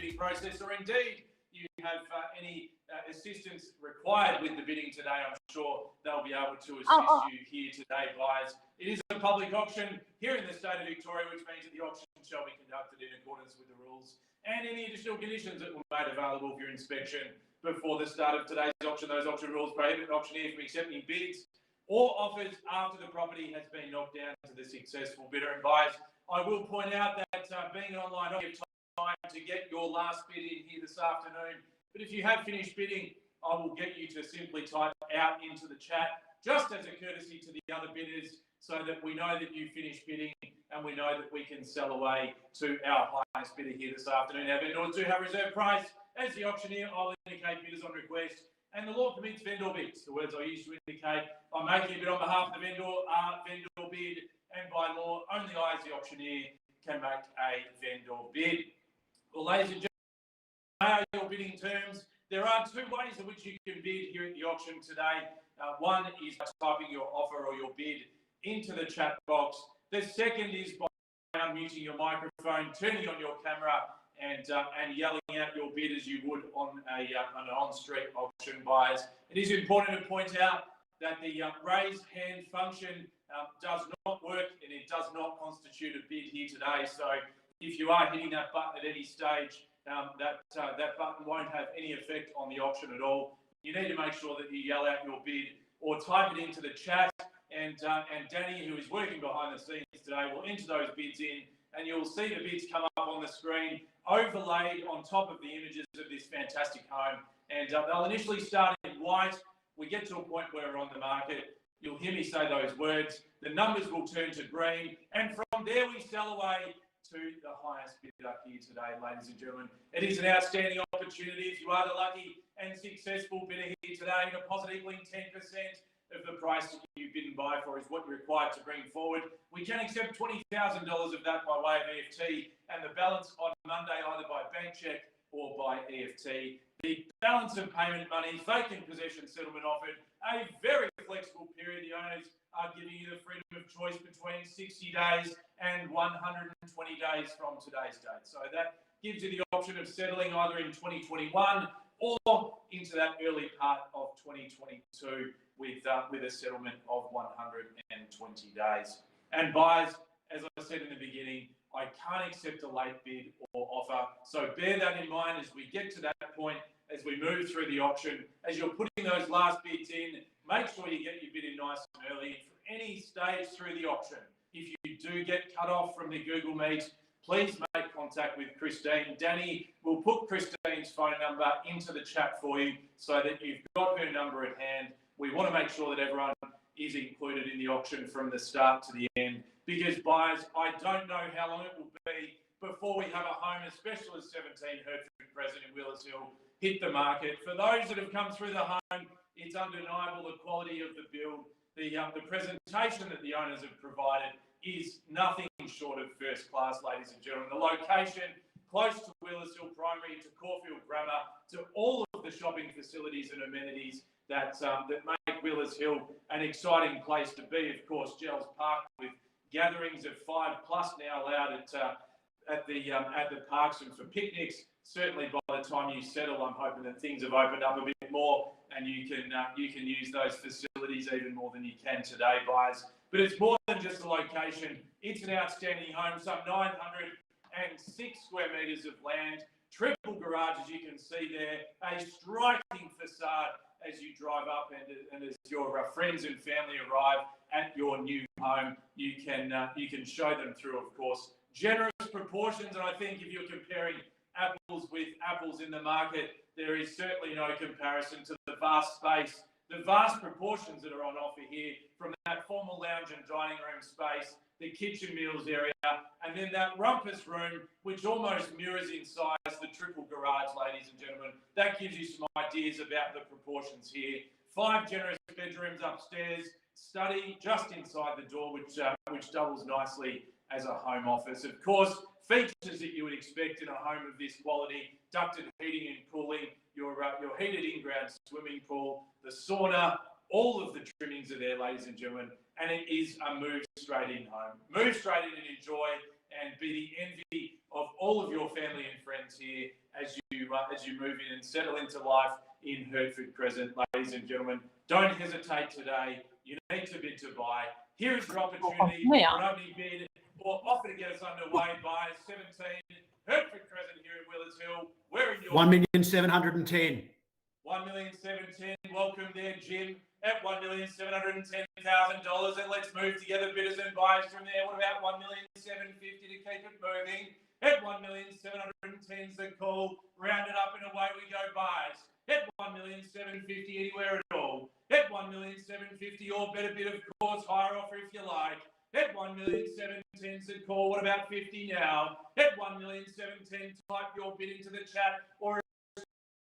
bidding process, or indeed you have any assistance required with the bidding today, I'm sure they'll be able to assist you here today, buyers. It is a public auction here in the state of Victoria, which means that the auction shall be conducted in accordance with the rules and any additional conditions that were made available for your inspection before the start of today's auction. Those auction rules prohibit an auctioneer from accepting bids or offers after the property has been knocked down to the successful bidder. And buyers, I will point out that being an online auction, time to get your last bid in here this afternoon. But if you have finished bidding, I will get you to simply type out into the chat, just as a courtesy to the other bidders, so that we know that you finished bidding and we know that we can sell away to our highest bidder here this afternoon. Our vendors do have reserve price. As the auctioneer, I'll indicate bidders on request, and the law permits vendor bids. The words I use to indicate I'm making a bid on behalf of the vendor are vendor bid, and by law, only I, as the auctioneer, can make a vendor bid. Well, ladies and gentlemen, your bidding terms. There are two ways in which you can bid here at the auction today. One is by typing your offer or your bid into the chat box. The second is by unmuting your microphone, turning on your camera, and yelling out your bid as you would on an on-street auction, buyers. It is important to point out that the raise hand function does not work, and it does not constitute a bid here today. So if you are hitting that button at any stage, that button won't have any effect on the auction at all. You need to make sure that you yell out your bid or type it into the chat, and Danny, who is working behind the scenes today, will enter those bids in, and you'll see the bids come up on the screen, overlaid on top of the images of this fantastic home. And they'll initially start in white. We get to a point where we're on the market. You'll hear me say those words. The numbers will turn to green, and from there we sell away to the highest bidder here today, ladies and gentlemen. It is an outstanding opportunity. If you are the lucky and successful bidder here today, a deposit equaling 10% of the price that you bid and buy for is what you're required to bring forward. We can accept $20,000 of that by way of EFT, and the balance on Monday either by bank cheque or by EFT. The balance of payment money, vacant possession settlement offered, a very flexible period. The owners are giving you the freedom of choice between 60 days and 120 days from today's date. So that gives you the option of settling either in 2021 or into that early part of 2022 with a settlement of 120 days. And buyers, as I said in the beginning, I can't accept a late bid or offer. So bear that in mind as we get to that point, as we move through the auction. As you're putting those last bids in, make sure you get your bid in nice and early. For any stage through the auction, if you do get cut off from the Google Meet, please make contact with Cristine. Danny will put Christine's phone number into the chat for you so that you've got her number at hand. We want to make sure that everyone is included in the auction from the start to the end, because buyers, I don't know how long it will be before we have a home as special as 17 Hertford Crescent in Willis Hill hit the market. For those that have come through the home, it's undeniable the quality of the build. The presentation that the owners have provided is nothing short of first class, ladies and gentlemen. The location, close to Willis Hill Primary, to Caulfield Grammar, to all of the shopping facilities and amenities that make Willis Hill an exciting place to be. Of course, Gels Park, with gatherings of 5+ now allowed at the parks and for picnics. Certainly by the time you settle, I'm hoping that things have opened up a bit more and you can use those facilities even more than you can today, buyers. But it's more than just a location. It's an outstanding home, some 906 square metres of land, triple garage, as you can see there, a striking facade as you drive up, and as your friends and family arrive at your new home, you can show them through, of course. Generous proportions, and I think if you're comparing apples with apples in the market, there is certainly no comparison to the vast space, the vast proportions that are on offer here, from that formal lounge and dining room space, the kitchen meals area, and then that rumpus room, which almost mirrors in size the triple garage, ladies and gentlemen. That gives you some ideas about the proportions here. 5 generous bedrooms upstairs, study just inside the door, which doubles nicely as a home office. Of course, features that you would expect in a home of this quality: ducted heating and cooling, your heated in-ground swimming pool, the sauna, all of the trimmings are there, ladies and gentlemen, and it is a move straight in home. Move straight in and enjoy, and be the envy of all of your family and friends here as you move in and settle into life in Hertford Crescent. Ladies and gentlemen, don't hesitate today. You need to bid to buy. Here is your opportunity for an opening bid or offer to get us underway by 17 Hertford Crescent here in Willers Hill. We're in your 1,710,000. 1,710,000. Welcome there, Jim, at $1,710,000. And let's move together, bidders and buyers from there. What about 1,750,000 to keep it moving? At 1,710,000 is the call. Round it up and away we go, buyers. At 1,750,000 anywhere at all. At 1,750,000 or better bid, of course, higher offer if you like. At 1,710,000 is the call. What about 50 now? At 1,710,000, type your bid into the chat, or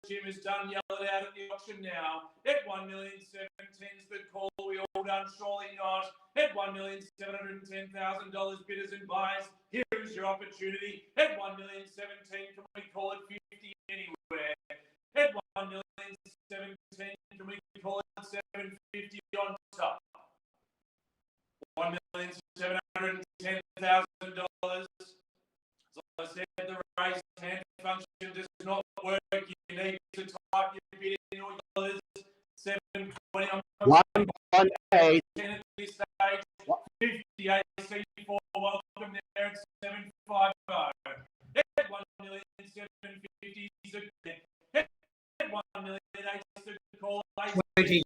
Jim is done, yell it out at the auction now. At 1,710,000 is the call. We all done? Surely not. At $1,710,000, bidders and buyers, here is your opportunity. At 1,710,000, can we call it 50 anywhere? At 1,710,000, can we call it 750 on top? $1,710,000. As I said, the raise hand function does not work. You need to type your bid in all dollars. 720 on 118. 10 at this stage. 58 C4. Welcome there at 750. At 1,750,000. At 1,800,000 to call. 20.